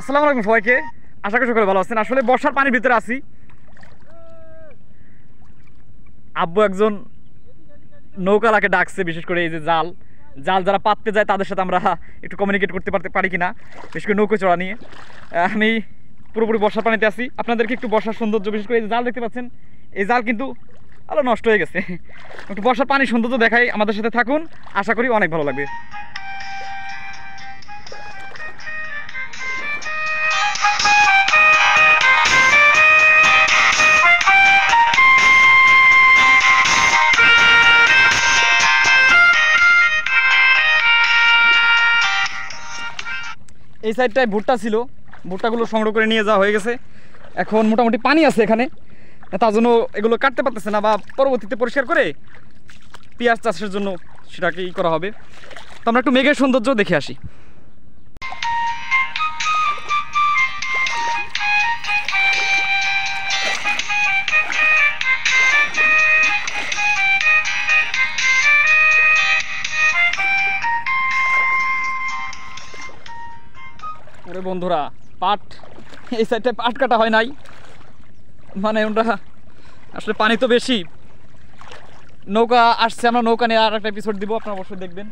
আসসালামু আলাইকুম সবাইকে, আশা করি সকলে ভালো আছেন। আসলে বর্ষার পানির ভিতরে আছি। আব্বু একজন নৌকালাকে ডাকছে, বিশেষ করে এই যে জাল যারা পাততে যায় তাদের সাথে আমরা একটু কমিউনিকেট করতে পারি কিনা, বিশেষ করে নৌকো চড়া নিয়ে। আমি পুরোপুরি বর্ষার পানিতে আছি। আপনাদেরকে একটু বর্ষার সৌন্দর্য, বিশেষ করে এই যে জাল দেখতে পাচ্ছেন, এই জাল কিন্তু আলো নষ্ট হয়ে গেছে। একটু বর্ষার পানির সৌন্দর্য দেখাই, আমাদের সাথে থাকুন, আশা করি অনেক ভালো লাগবে। এই সাইডটায় ভুট্টা ছিল, ভুট্টাগুলো সংগ্রহ করে নিয়ে যাওয়া হয়ে গেছে। এখন মোটামুটি পানি আছে এখানে, তার জন্য এগুলো কাটতে পারতেছে না, বা পরবর্তীতে পরিষ্কার করে পেঁয়াজ চাষের জন্য সেটাকেই করা হবে। তো আমরা একটু মেঘের সৌন্দর্য দেখে আসি। ওরে বন্ধুরা, পাট এই সাইডটায় পাট কাটা হয় নাই, মানে ওটা আসলে পানি তো বেশি। নৌকা আসছে, আমরা নৌকা নিয়ে আর একটা এপিসোড দিব, আপনারা অবশ্যই দেখবেন।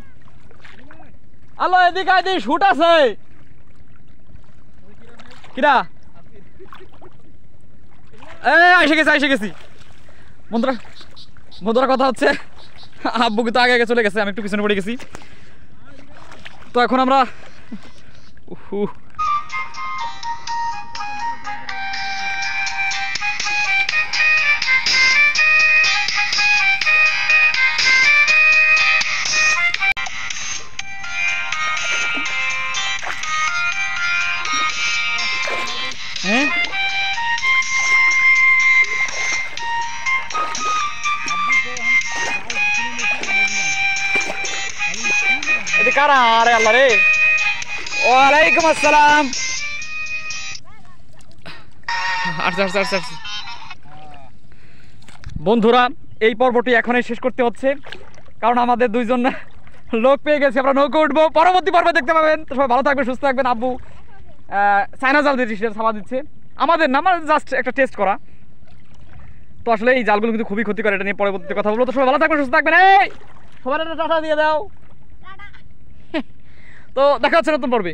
আলো এদিকে এদিকে শুট আছে কিরা, এসে গেছি বন্ধুরা কথা হচ্ছে, আব্বু কিন্তু আগে চলে গেছে, আমি একটু পিছনে পড়ে গেছি। তো এখন আমরা কারা, আরে আল্লাহ রে, ওয়ালাইকুম আসসালাম। বন্ধুরা, এই পর্বটি এখনই শেষ করতে হচ্ছে, কারণ আমাদের দুইজন লোক পেয়ে গেছে, আমরা নৌকা উঠবো, পরবর্তী পর্বে দেখতে পাবেন। তো সবাই ভালো থাকবেন, সুস্থ থাকবেন। আব্বু চায়না জাল দিয়ে ছাপা দিচ্ছে, আমাদের না, আমার জাস্ট একটা টেস্ট করা। তো আসলে এই জালগুলো কিন্তু খুবই ক্ষতিকর, এটা নিয়ে পরবর্তীতে কথা বলবো। তো সবাই ভালো থাকবেন, সুস্থ থাকবেন। এই সবাই একটা টাটা দিয়ে দাও। তো দেখা হচ্ছে নতুন পর্বে।